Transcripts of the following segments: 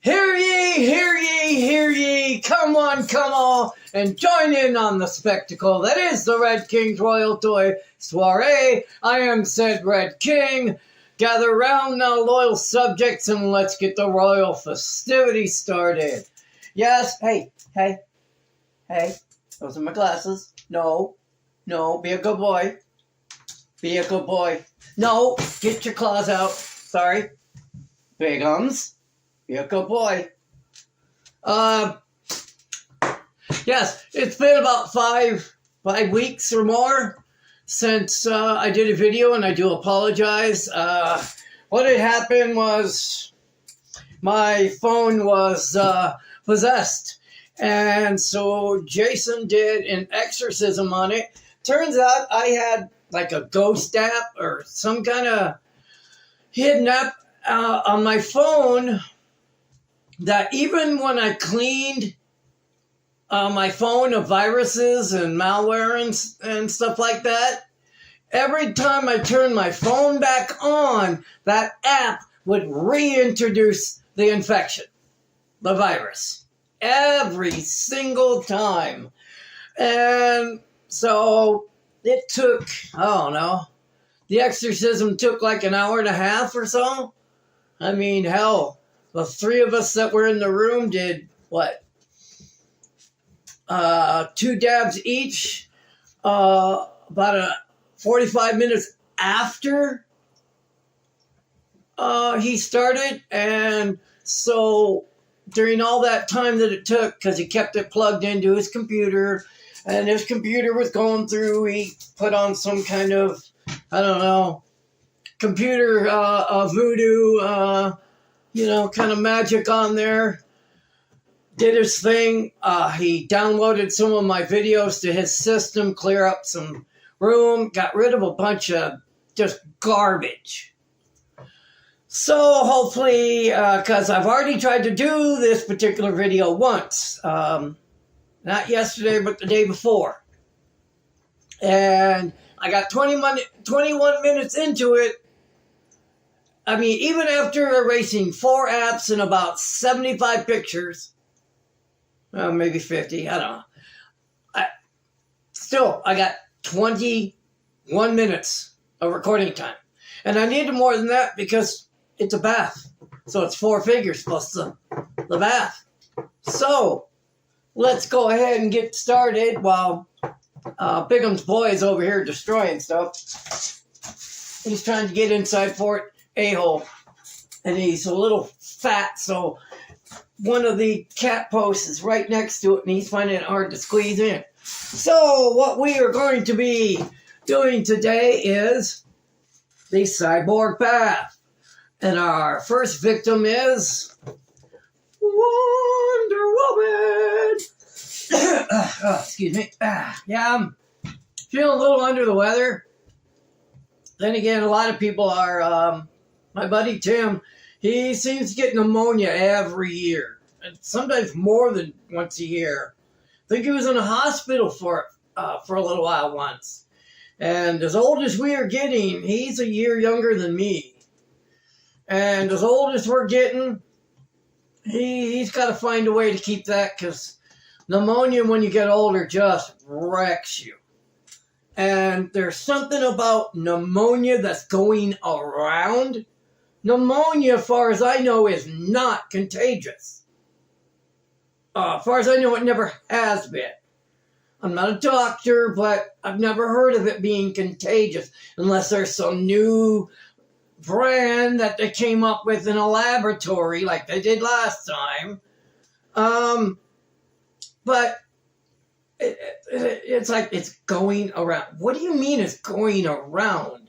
Hear ye, hear ye, hear ye, come on, come all, and join in on the spectacle that is the Red King's Royal Toy Soiree. I am said Red King. Gather round now, loyal subjects, and let's get the royal festivities started. Yes, hey, those are my glasses. No, be a good boy. Be a good boy. No, get your claws out. Sorry. Bigums. Be a good boy. Yes, it's been about five weeks or more since I did a video, and I do apologize. What had happened was my phone was possessed, and so Jason did an exorcism on it. Turns out I had like a ghost app or some kind of hidden app on my phone that even when I cleaned my phone of viruses and malware and stuff like that, every time I turned my phone back on, that app would reintroduce the infection, the virus, every single time. And so it took, I don't know, the exorcism took like an hour and a half or so. I mean, hell, the three of us that were in the room did, what, 2 dabs each, about 45 minutes after he started. And so during all that time that it took, because he kept it plugged into his computer, and his computer was going through, he put on some kind of, I don't know, computer voodoo, kind of magic on there. Did his thing. He downloaded some of my videos to his system, clear up some room, got rid of a bunch of just garbage. So hopefully, because I've already tried to do this particular video once, not yesterday, but the day before. And I got 21 minutes into it. I mean, even after erasing 4 apps and about 75 pictures, maybe 50, I don't know. I got 21 minutes of recording time. And I needed more than that because it's a bath. So it's 4 figures plus the bath. So let's go ahead and get started while Bigum's boy is over here destroying stuff. He's trying to get inside Fort A-hole. And he's a little fat, so one of the cat posts is right next to it, and he's finding it hard to squeeze in. So what we are going to be doing today is the cyborg bath. And our first victim is Wonder Woman. Excuse me. Yeah, I'm feeling a little under the weather. Then again, a lot of people are. My buddy Tim, he seems to get pneumonia every year, and sometimes more than once a year. I think he was in a hospital for a little while once. And as old as we are getting, he's a year younger than me. And as old as we're getting, he's got to find a way to keep that, because pneumonia when you get older just wrecks you. And there's something about pneumonia that's going around. Pneumonia, as far as I know, is not contagious. As far as I know, it never has been. I'm not a doctor, but I've never heard of it being contagious unless there's some new brand that they came up with in a laboratory like they did last time. But it's like it's going around. What do you mean it's going around?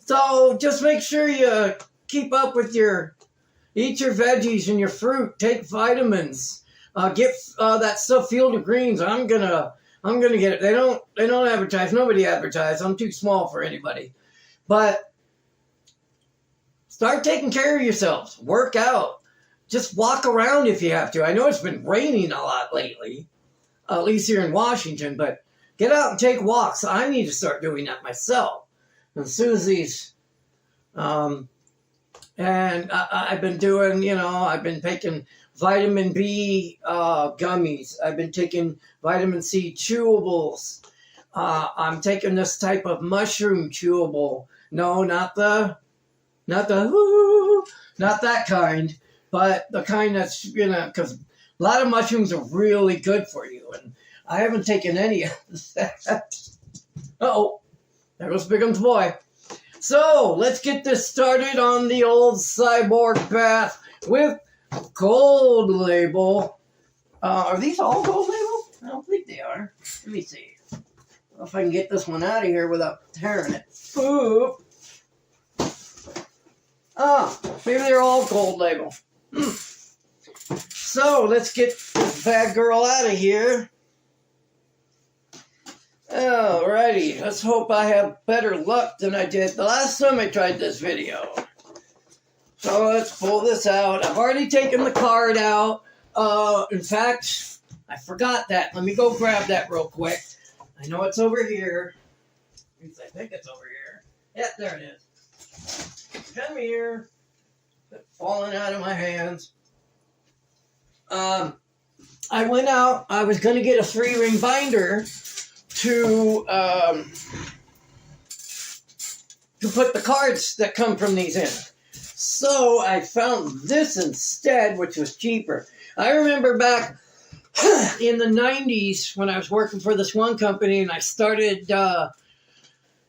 So just make sure you keep up with eat your veggies and your fruit, take vitamins, get that stuff Field of Greens. I'm gonna get it. They don't advertise. Nobody advertises. I'm too small for anybody. But start taking care of yourselves. Work out. Just walk around if you have to. I know it's been raining a lot lately, at least here in Washington, but get out and take walks. I need to start doing that myself. As soon as these And I've been doing, I've been taking vitamin B gummies. I've been taking vitamin C chewables. I'm taking this type of mushroom chewable. No, not that kind, but the kind that's, because a lot of mushrooms are really good for you. And I haven't taken any of that. Uh-oh, there goes Bigum's boy. So, let's get this started on the old cyborg bath with gold label. Are these all gold label? I don't think they are. Let me see. If I can get this one out of here without tearing it. Boop. Maybe they're all gold label. So, let's get this bad girl out of here. Alrighty, let's hope I have better luck than I did the last time I tried this video. So let's pull this out. I've already taken the card out. In fact, I forgot that. Let me go grab that real quick. I know it's over here. At least I think it's over here. Yeah, there it is. Come here. It's falling out of my hands. I went out. I was going to get a 3-ring binder to put the cards that come from these in. So I found this instead, which was cheaper. I remember back in the 90s when I was working for this one company and I started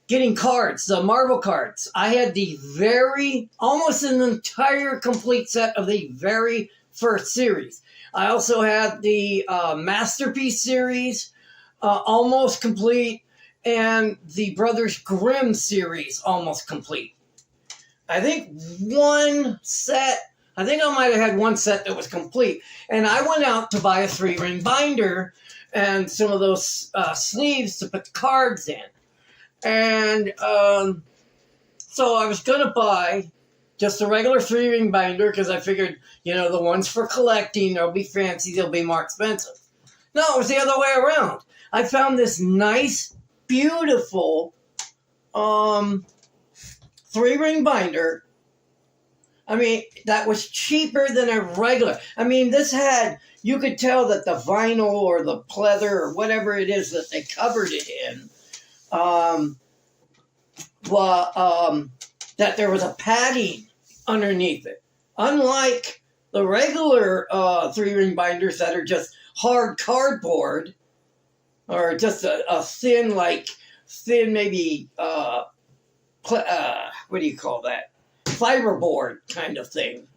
getting cards, the Marvel cards. I had almost an entire complete set of the very first series. I also had the Masterpiece series, almost complete, and the Brothers Grimm series, almost complete. I think I might have had one set that was complete. And I went out to buy a 3-ring binder and some of those sleeves to put the cards in. And so I was going to buy just a regular 3-ring binder because I figured, the ones for collecting, they'll be fancy, they'll be more expensive. No, it was the other way around. I found this nice, beautiful 3-ring binder. I mean, that was cheaper than a regular. I mean, you could tell that the vinyl or the pleather or whatever it is that they covered it in, that there was a padding underneath it. Unlike the regular 3-ring binders that are just hard cardboard, or just a thin, maybe, what do you call that? Fiberboard kind of thing.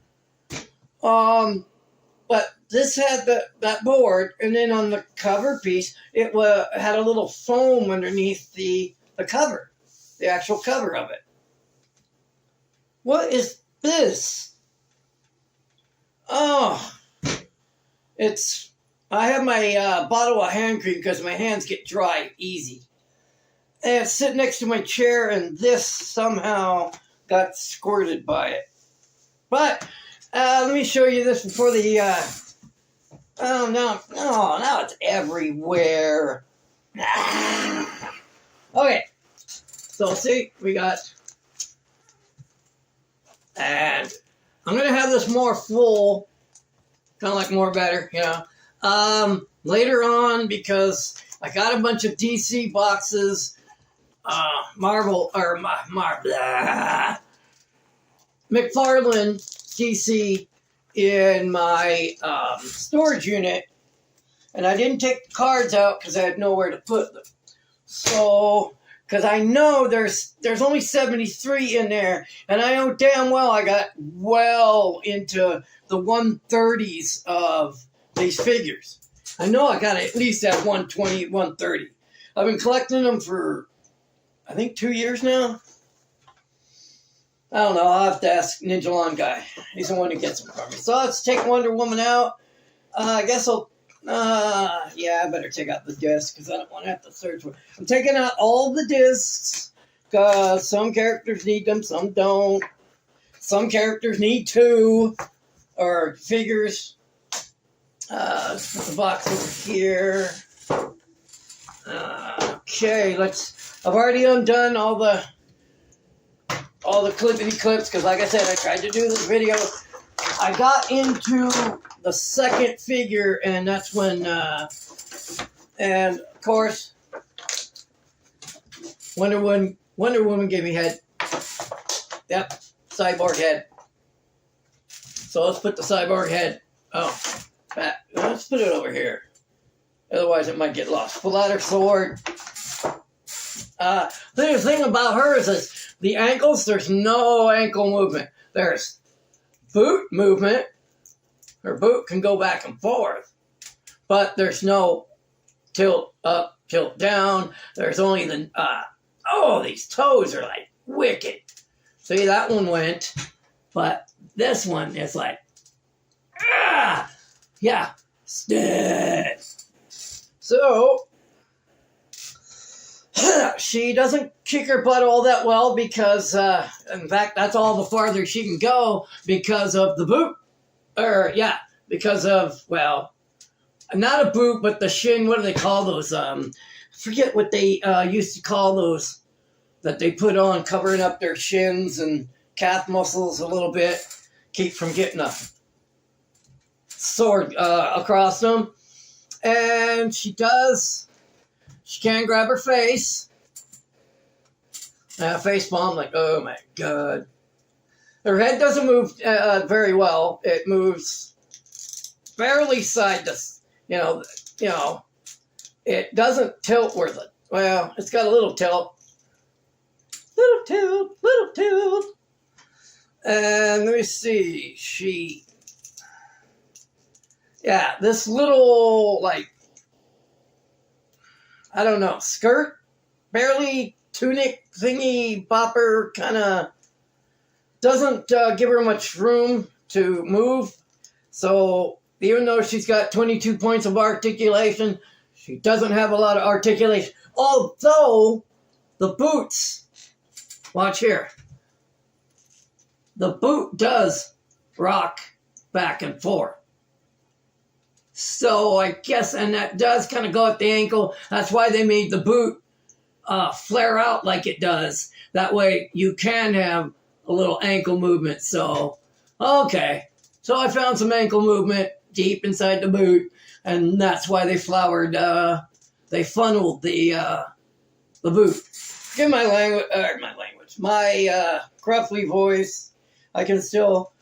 But this had that board, and then on the cover piece, it had a little foam underneath the cover, the actual cover of it. What is this? Oh, I have my bottle of hand cream because my hands get dry easy. And it's sitting next to my chair, and this somehow got squirted by it. But let me show you this before the... now it's everywhere. Okay, so see, we got... And I'm going to have this more full, kind of like more better, later on, because I got a bunch of DC boxes, McFarlane DC in my storage unit, and I didn't take the cards out because I had nowhere to put them. So, because I know there's only 73 in there, and I know damn well I got well into the 130s of these figures. I know I got at least at 120, 130. I've been collecting them for, I think, 2 years now. I don't know. I'll have to ask Ninja Lawn Guy. He's the one who gets them for me. So let's take Wonder Woman out. I guess I better take out the disc because I don't want to have to search for it. I'm taking out all the discs because some characters need them, some don't. Some characters need 2 or figures. Let's put the box over here. Okay, I've already undone all the all the clippity clips, because like I said, I tried to do this video. I got into the second figure, and that's when, and of course, Wonder Woman gave me head. Yep, Cyborg head. So let's put the Cyborg head. Oh, let's put it over here. Otherwise, it might get lost. Pull out her sword. The thing about her is the ankles, there's no ankle movement. There's boot movement. Her boot can go back and forth. But there's no tilt up, tilt down. There's only the, oh, these toes are like wicked. See, that one went. But this one is like, yeah, stick. So, she doesn't kick her butt all that well because, in fact, that's all the farther she can go because of the boot. Because of, well, not a boot, but the shin, what do they call those? Forget what they used to call those that they put on covering up their shins and calf muscles a little bit. Keep from getting a sword across them. And she can grab her face. Face palm, like, oh my God. Her head doesn't move very well. It moves barely side to, you know, it doesn't tilt worth it. Well, it's got a little tilt. Little tilt. And let me see, yeah, this little, like, I don't know, skirt, barely tunic thingy bopper, kind of doesn't give her much room to move. So even though she's got 22 points of articulation, she doesn't have a lot of articulation. Although the boots, watch here, the boot does rock back and forth. So I guess, and that does kind of go at the ankle. That's why they made the boot flare out like it does. That way you can have a little ankle movement. So, okay. So I found some ankle movement deep inside the boot, and that's why they funneled the boot. Forgive my language, my gruffly voice. I can still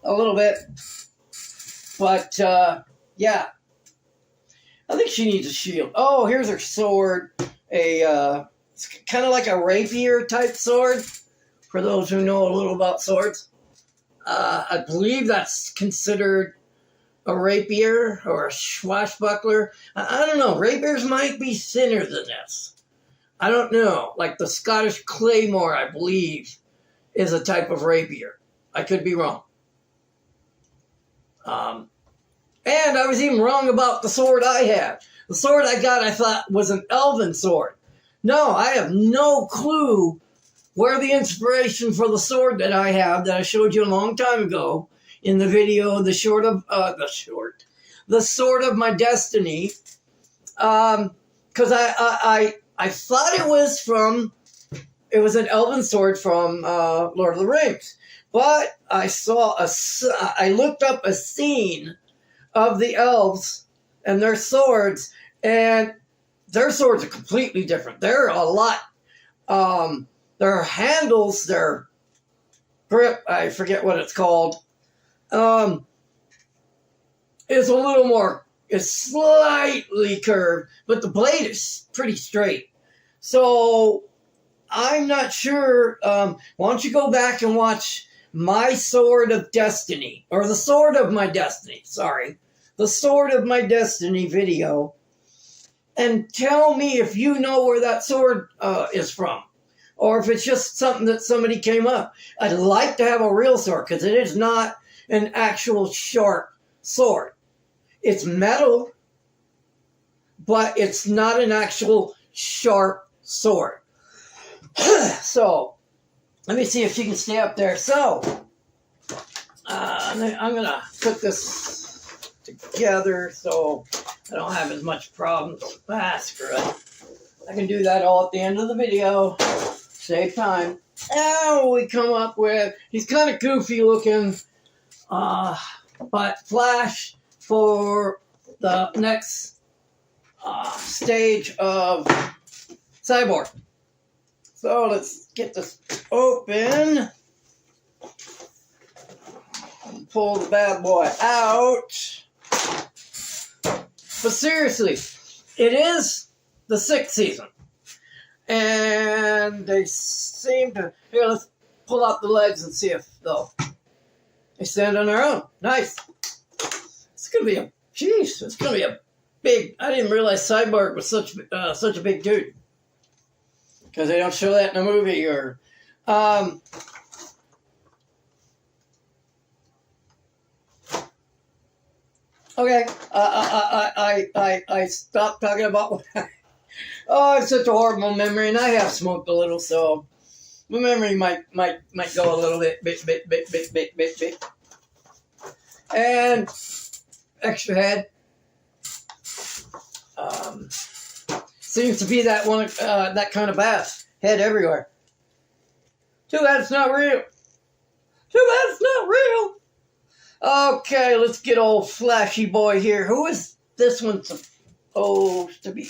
a little bit. But, yeah. I think she needs a shield. Oh, here's her sword. It's kind of like a rapier type sword. For those who know a little about swords. I believe that's considered a rapier or a swashbuckler. I don't know. Rapiers might be thinner than this. I don't know. Like the Scottish claymore, I believe, is a type of rapier. I could be wrong. And I was even wrong about the sword I have. The sword I got, I thought, was an elven sword. No, I have no clue where the inspiration for the sword that I have, that I showed you a long time ago in the video, the Sword of My Destiny. Because I thought it was an elven sword from Lord of the Rings. But I looked up a scene of the elves and their swords, and their swords are completely different. They're a lot, their handles, their grip, I forget what it's called, is a little more, is slightly curved, but the blade is pretty straight. So I'm not sure. Why don't you go back and watch My Sword of Destiny, or the Sword of My Destiny, sorry. The Sword of My Destiny video, and tell me if you know where that sword is from, or if it's just something that somebody came up. I'd like to have a real sword, because it is not an actual sharp sword. It's metal, but it's not an actual sharp sword. So, let me see if she can stay up there. So, I'm going to put this together so I don't have as much problems with screw it. I can do that all at the end of the video. save time. Now we come up with, he's kind of goofy looking, but Flash for the next stage of Cyborg. So let's get this open. Pull the bad boy out. But seriously, it is the 6th season. And they seem to... Here, let's pull out the legs and see if they stand on their own. Nice. It's going to be a... Jeez, it's going to be a big... I didn't realize Cyborg was such a big dude. Because they don't show that in a movie or... Okay, I stopped talking about what oh, it's such a horrible memory, and I have smoked a little, so my memory might go a little bit. And extra head. Seems to be that one, that kind of bass. Head everywhere. Too bad it's not real. Too bad it's not real. Okay, let's get old Flashy boy here. Who is this one supposed to be?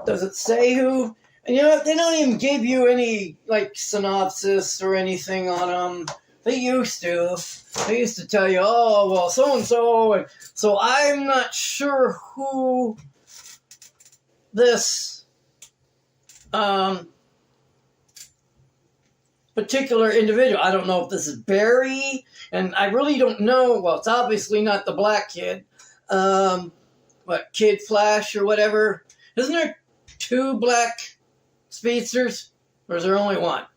Does it say who? And you know what? They don't even give you any, like, synopsis or anything on them. They used to. They used to tell you, oh, well, so-and-so. And so I'm not sure who this particular individual. I don't know if this is Barry. And I really don't know. Well, it's obviously not the black kid. What, Kid Flash or whatever. Isn't there 2 black speedsters? Or is there only 1? I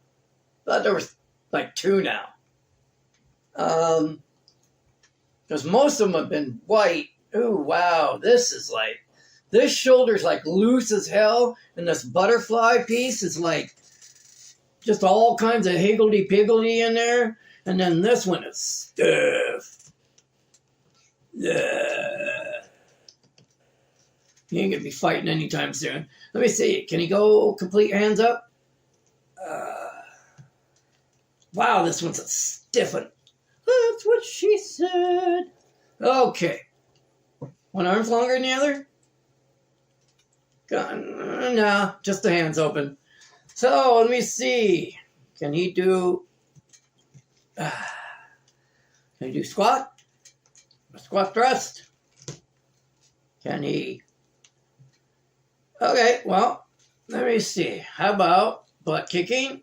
thought there was like 2 now. Because most of them have been white. Ooh, wow. This shoulder's like loose as hell. And this butterfly piece is like just all kinds of higgledy-piggledy in there. And then this one is stiff. Yeah. He ain't going to be fighting anytime soon. Let me see. Can he go complete hands up? Wow, this one's a stiff one. That's what she said. Okay. One arm's longer than the other? No, just the hands open. So, let me see. Can he do... Can he do squat? Squat thrust? Can he? Okay, well, let me see. How about butt kicking?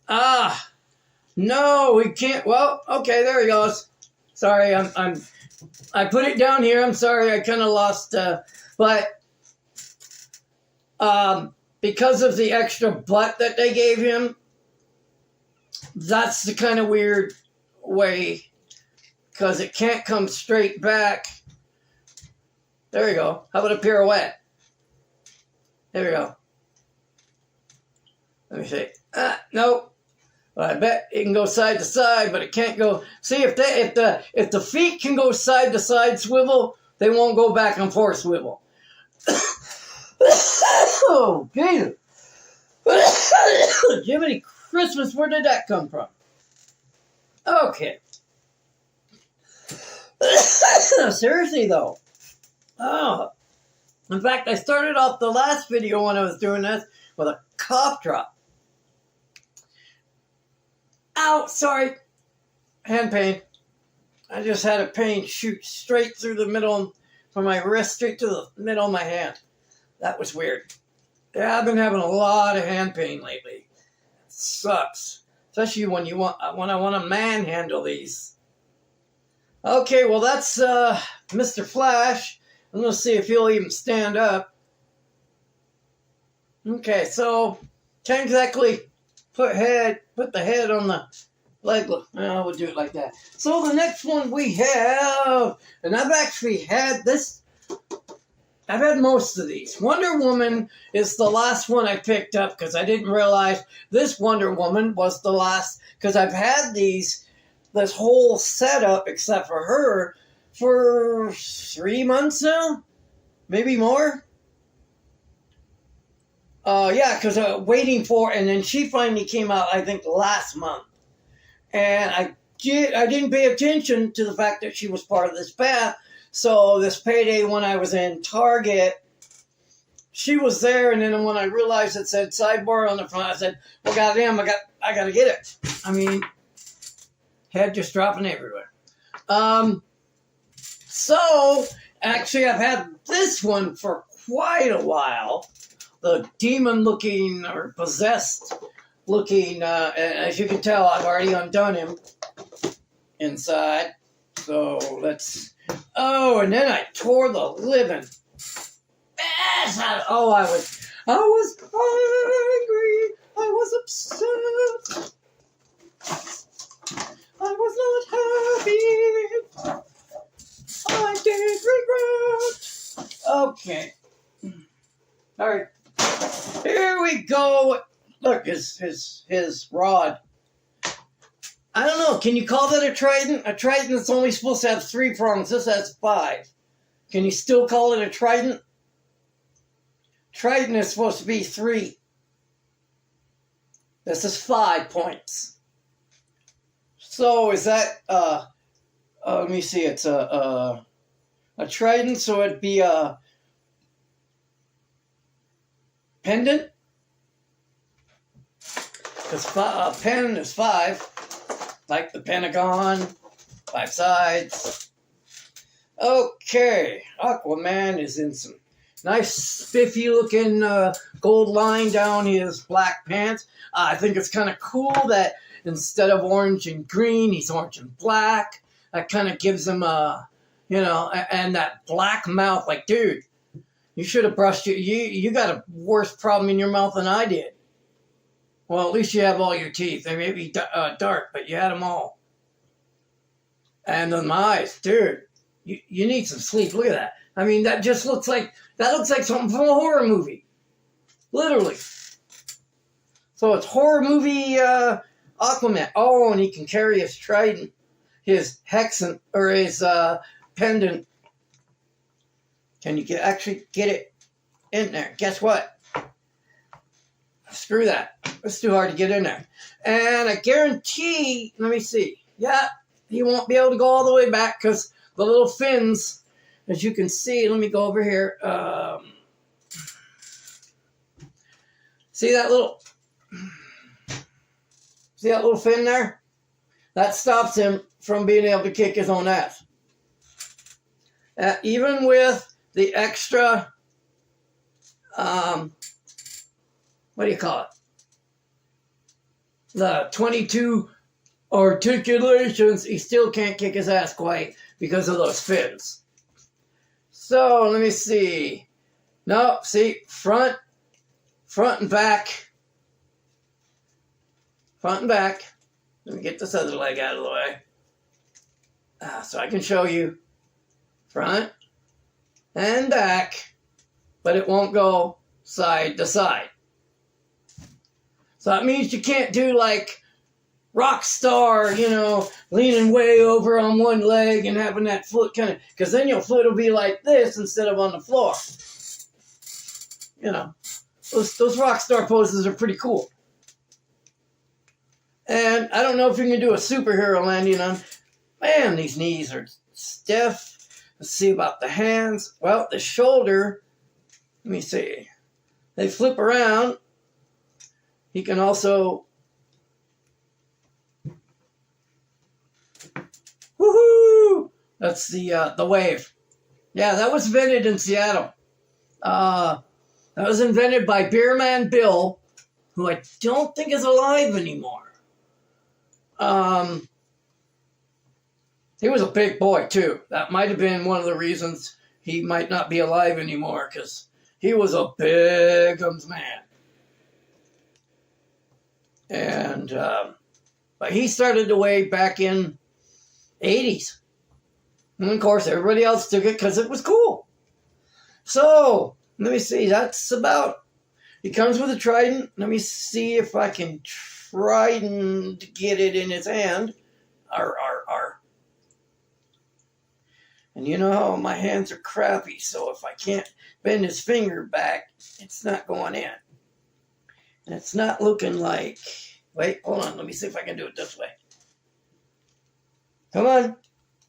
No, we can't. Well, okay, there he goes. Sorry, I put it down here. I'm sorry, I kind of lost. But because of the extra butt that they gave him, that's the kind of weird way, because it can't come straight back. There we go. How about a pirouette? There we go. Let me see. Nope. Well, I bet it can go side to side, but it can't go. See, if the feet can go side to side swivel, they won't go back and forth swivel. Oh, Jesus. Jiminy Christmas, where did that come from? Okay. Seriously, though. Oh. In fact, I started off the last video when I was doing this with a cough drop. Ow, sorry. Hand pain. I just had a pain shoot straight through the middle, from my wrist straight to the middle of my hand. That was weird. Yeah, I've been having a lot of hand pain lately. It sucks. Especially when I want to manhandle these. Okay, well that's Mr. Flash. I'm going to see if he'll even stand up. Okay, so can't exactly put the head on the leg. No, we'll do it like that. So the next one we have, and I've actually had this. I've had most of these. Wonder Woman is the last one I picked up because I didn't realize this Wonder Woman was the last, because I've had this whole setup except for her for 3 months now, maybe more. Yeah, because waiting for, and then she finally came out, I think, last month. And I didn't pay attention to the fact that she was part of this path. So this payday when I was in Target, she was there, and then when I realized it said CYBORG on the front, I said, well, goddamn, I got to get it. I mean, head just dropping everywhere. So, actually, I've had this one for quite a while. The demon-looking, or possessed-looking, as you can tell, I've already undone him inside. So, let's... Oh, and then I tore the living ass out. Oh, I was angry. I was upset. I was not happy. I did regret. Okay. All right. Here we go. Look, his rod. I don't know. Can you call that a trident? A trident is only supposed to have 3 prongs. This has 5. Can you still call it a trident? Trident is supposed to be 3. This is 5 points. So is that let me see. It's a trident, so it'd be a pendant. Because a pen is 5, like the Pentagon, 5 sides. Okay, Aquaman is in some nice spiffy looking gold line down his black pants. I think it's kind of cool that instead of orange and green, he's orange and black. That kind of gives him a, you know, and that black mouth. Like, dude, you should have brushed your, you got a worse problem in your mouth than I did. Well, at least you have all your teeth. They may be dark, but you had them all. And then my eyes, dude, you need some sleep. Look at that. I mean, that just looks like something from a horror movie. Literally. So it's horror movie Aquaman. Oh, and he can carry his trident, his hexant, or his pendant. Can you actually get it in there? Guess what? Screw that. It's too hard to get in there. And I guarantee, let me see. Yeah, he won't be able to go all the way back because the little fins, as you can see, let me go over here. See that little fin there? That stops him from being able to kick his own ass. Even with the extra, what do you call it? The 22 articulations, he still can't kick his ass quite because of those fins. So, let me see. No, see, front and back. Front and back. Let me get this other leg out of the way. So I can show you front and back, but it won't go side to side. So that means you can't do like rock star, you know, leaning way over on one leg and having that foot kind of, because then your foot will be like this instead of on the floor. You know, those rock star poses are pretty cool. And I don't know if you can do a superhero landing on. Man, these knees are stiff. Let's see about the hands. Well, the shoulder, let me see. They flip around. He can also, woohoo! That's the wave. Yeah, that was invented in Seattle. That was invented by Beerman Bill, who I don't think is alive anymore. He was a big boy, too. That might have been one of the reasons he might not be alive anymore, because he was a big man. And, but he started the wave back in 80s. And, of course, everybody else took it because it was cool. So, let me see. That's about, he comes with a trident. Let me see if I can trident get it in his hand. And you know, my hands are crappy, so if I can't bend his finger back, it's not going in. It's not looking like... Wait, hold on. Let me see if I can do it this way. Come on.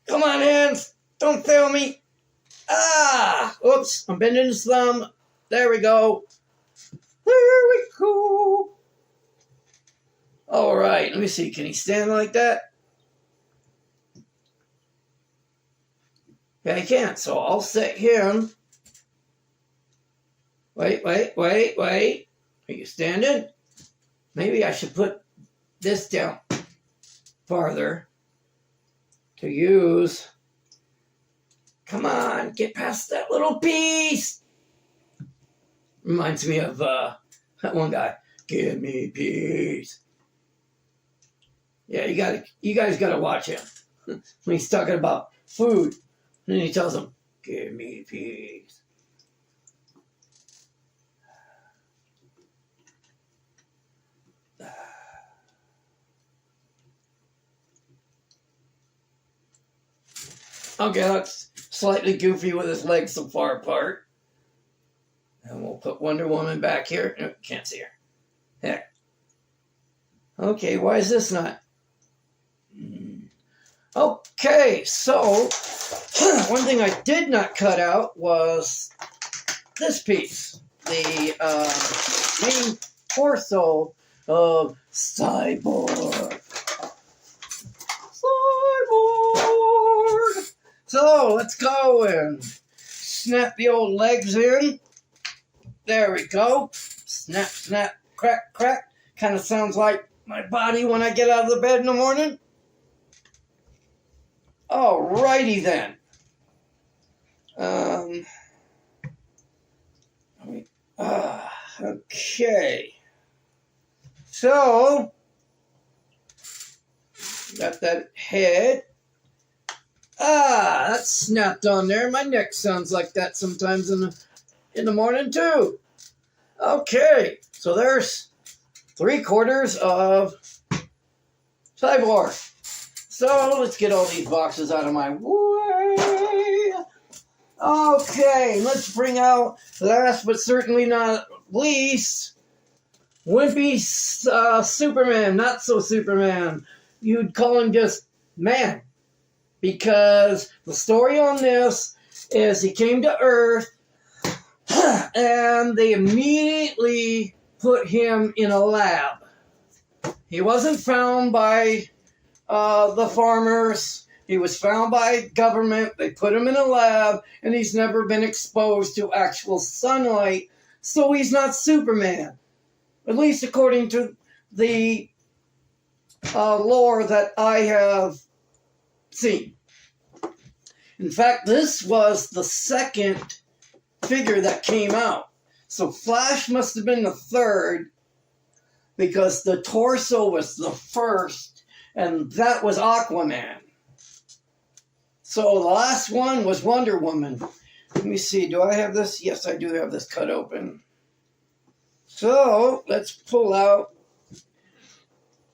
Come on, hands. Don't fail me. Ah! Oops. I'm bending his thumb. There we go. There we go. All right. Let me see. Can he stand like that? Yeah, he can't. So I'll set him. Wait. Are you standing? Maybe I should put this down farther to use. Come on, get past that little piece. Reminds me of that one guy. Give me peace. Yeah, you guys gotta watch him when he's talking about food, and he tells them, "Give me peace." Okay, that's slightly goofy with his legs so far apart. And we'll put Wonder Woman back here. No, can't see her. Heck. Okay, why is this not? Okay, so one thing I did not cut out was this piece. The main torso of CYBORG. CYBORG! So, let's go and snap the old legs in. There we go. Snap, snap, crack, crack. Kind of sounds like my body when I get out of the bed in the morning. Alrighty then. Okay. So, got that head. That's snapped on there. My neck sounds like that sometimes in the morning too. Okay, so there's 3/4 of CYBORG. So let's get all these boxes out of my way. Okay, let's bring out, last but certainly not least, Wimpy Superman. Not so Superman. You'd call him just man. Because the story on this is he came to Earth and they immediately put him in a lab. He wasn't found by the farmers. He was found by government. They put him in a lab and he's never been exposed to actual sunlight. So he's not Superman. At least according to the lore that I have seen. In fact, this was the second figure that came out. So Flash must have been the third because the torso was the first and that was Aquaman. So the last one was Wonder Woman. Let me see, do I have this? Yes, I do have this cut open. So let's pull out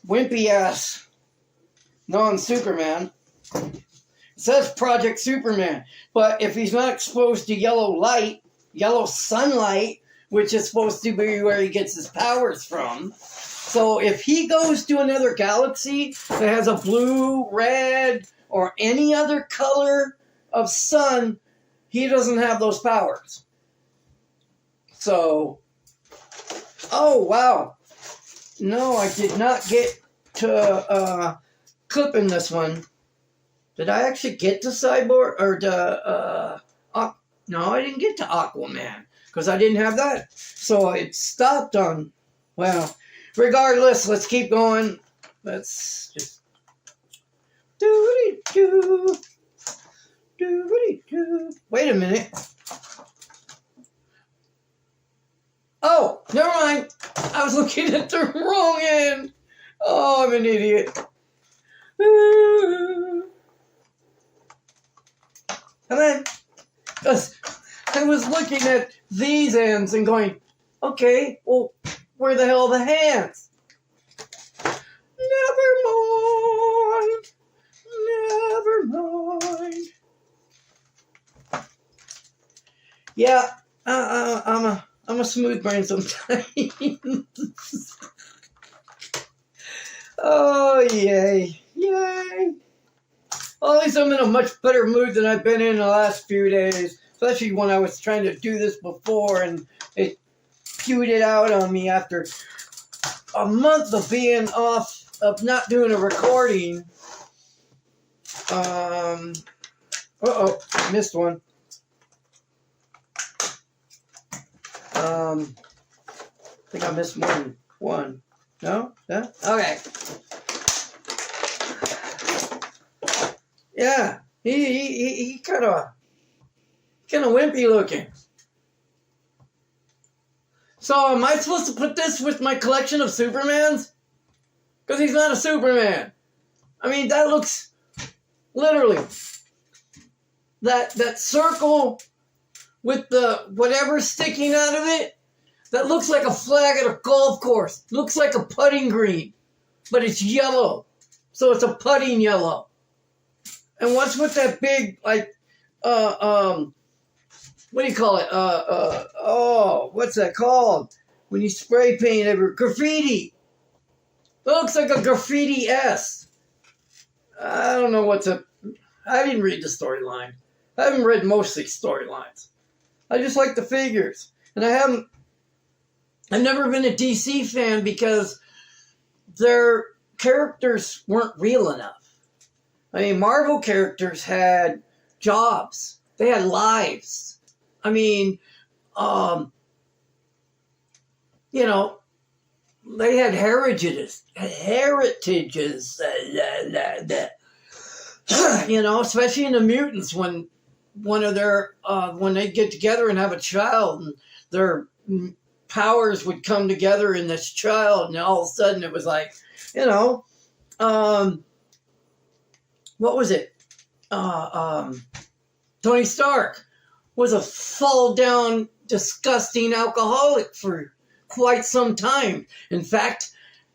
Wimpy SM non-Superman. It says Project Superman, but if he's not exposed to yellow light, yellow sunlight, which is supposed to be where he gets his powers from, so if he goes to another galaxy that has a blue, red, or any other color of sun, he doesn't have those powers. So, oh wow. No, I did not get to clipping this one. Did I actually get to CYBORG or to no, I didn't get to Aquaman because I didn't have that. So it stopped on, well, regardless, let's keep going. Let's just do-de-do, do-de-do. Wait a minute. Oh, never mind. I was looking at the wrong end. Oh, I'm an idiot. And then, because I was looking at these ends and going, okay, well, where the hell are the hands? Never mind. Never mind. Yeah, I'm I'm a smooth brain sometimes. Oh, yay. Yay. Well, at least I'm in a much better mood than I've been in the last few days. Especially when I was trying to do this before and it pewed it out on me after a month of being off, of not doing a recording. Uh-oh, missed one. I think I missed more than one. No? Yeah? Okay. Yeah, he kind of wimpy looking. So am I supposed to put this with my collection of Supermans? Because he's not a Superman. I mean, that looks literally that circle with the whatever sticking out of it. That looks like a flag at a golf course. Looks like a putting green, but it's yellow, so it's a putting yellow. And what's with that big, like, what do you call it? What's that called? When you spray paint every graffiti. It looks like a graffiti S. I don't know I didn't read the storyline. I haven't read most of these storylines. I just like the figures. And I've never been a DC fan because their characters weren't real enough. I mean, Marvel characters had jobs. They had lives. I mean, you know, they had heritages. You know, especially in the mutants when one of their when they get together and have a child and their powers would come together in this child, and all of a sudden it was like, you know, what was it? Tony Stark was a fall down, disgusting alcoholic for quite some time. In fact,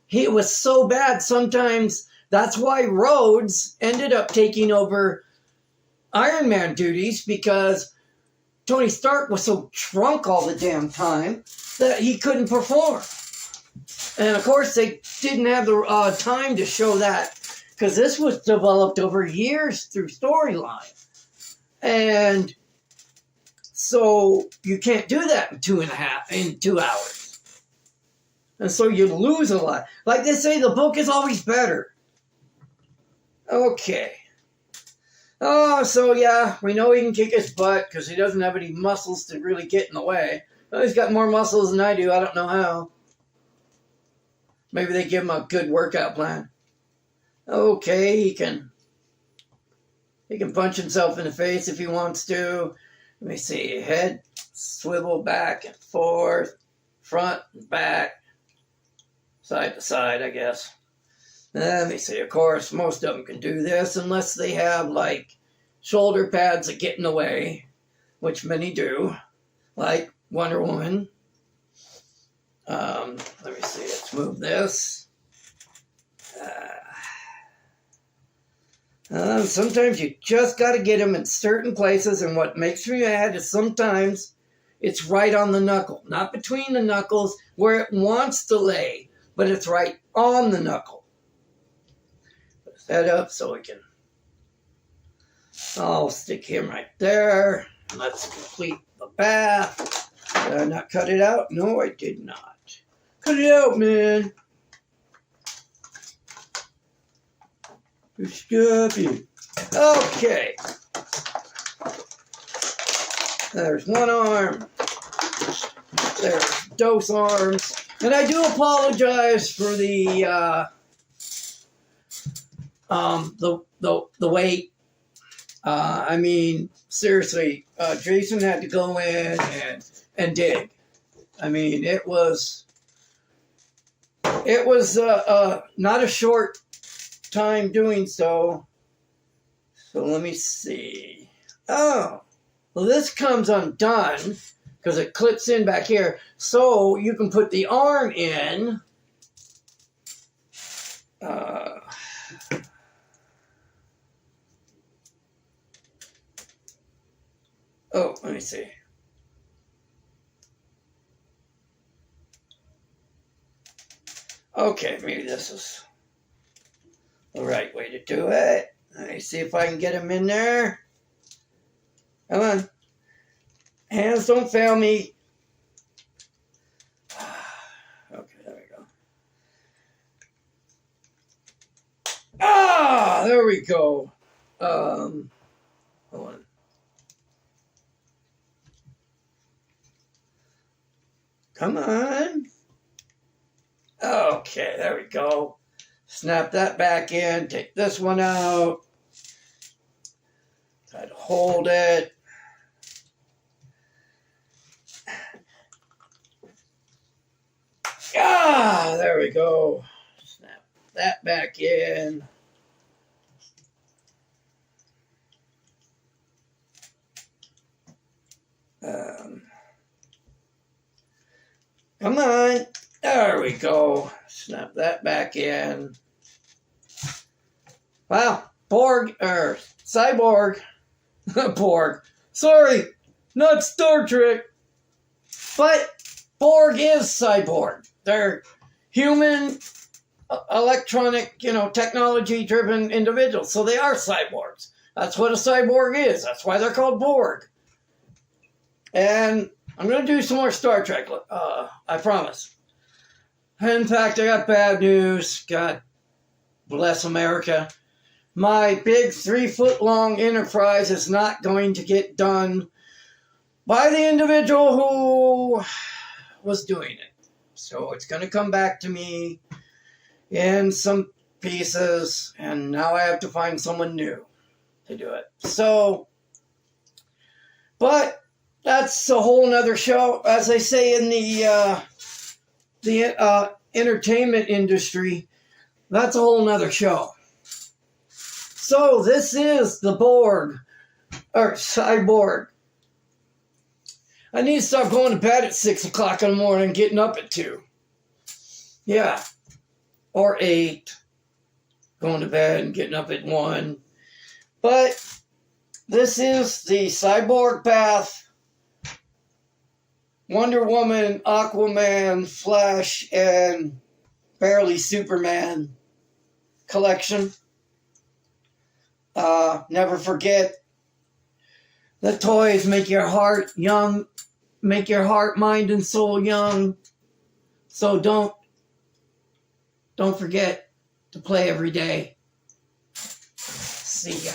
he was so bad sometimes that's why Rhodes ended up taking over Iron Man duties, because Tony Stark was so drunk all the damn time that he couldn't perform. And of course, they didn't have the time to show that, because this was developed over years through storyline. And so you can't do that in 2 hours. And so you lose a lot. Like they say, the book is always better. Okay. Oh, so yeah, we know he can kick his butt because he doesn't have any muscles to really get in the way. Well, he's got more muscles than I do. I don't know how. Maybe they give him a good workout plan. Okay, he can punch himself in the face if he wants to. Let me see. Head swivel back and forth, front and back, side to side, I guess. Let me see. Of course, most of them can do this unless they have, like, shoulder pads that get in the way, which many do, like Wonder Woman. Let me see. Let's move this. Sometimes you just got to get them in certain places, and what makes me mad is sometimes it's right on the knuckle. Not between the knuckles where it wants to lay, but it's right on the knuckle. That up so we can. I'll stick him right there. Let's complete the bath. Did I not cut it out? No, I did not. Cut it out, man. Good stuff here. Okay. There's one arm. There's both arms. And I do apologize for the weight. I mean, seriously, Jason had to go in and dig. I mean, it was not a short time doing so. So let me see. Oh, well, this comes undone because it clips in back here. So you can put the arm in. Oh, let me see. Okay, maybe this is the right way to do it. Let me see if I can get him in there. Come on. Hands don't fail me. Okay, there we go. Ah, there we go. Hold on. Come on. Okay, there we go. Snap that back in. Take this one out. Try to hold it. Ah, there we go. Snap that back in. Come on. There we go. Snap that back in. Wow. Borg, or Cyborg. Borg. Sorry. Not Star Trek. But Borg is Cyborg. They're human, electronic, technology-driven individuals. So they are cyborgs. That's what a cyborg is. That's why they're called Borg. And I'm going to do some more Star Trek, I promise. In fact, I got bad news. God bless America. My big 3-foot-long enterprise is not going to get done by the individual who was doing it. So it's going to come back to me in some pieces, and now I have to find someone new to do it. So, but that's a whole nother show. As I say in the entertainment industry, that's a whole nother show. So this is the Borg, or Cyborg. I need to stop going to bed at 6 o'clock in the morning and getting up at 2. Yeah. Or 8. Going to bed and getting up at 1. But this is the Cyborg Path, Wonder Woman, Aquaman, Flash, and barely Superman collection. Never forget, the toys make your heart young, make your heart, mind, and soul young. So don't forget to play every day. See ya.